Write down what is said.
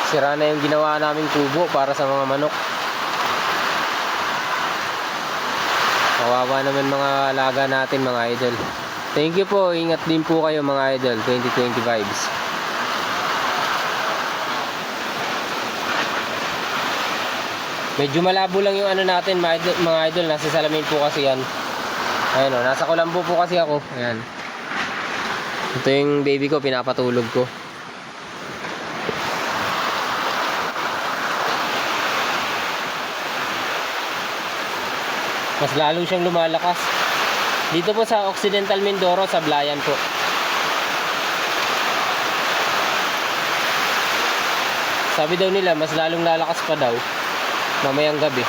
Sira na yung ginawa naming kubo para sa mga manok. Kawawa naman mga alaga natin mga idol. Thank you po. Ingat din po kayo mga idol. 2020 vibes. Medyo malabo lang yung ano natin mga idol. Nasa salamin po kasi yan. Ayan o. Nasa Kulambo po kasi ako. Ayan. Ito yung baby ko. Pinapatulog ko. Mas lalo siyang lumalakas. Dito po sa Occidental Mindoro, sa Blayan po. Sabi daw nila, mas lalong lalakas pa daw mamayang gabi.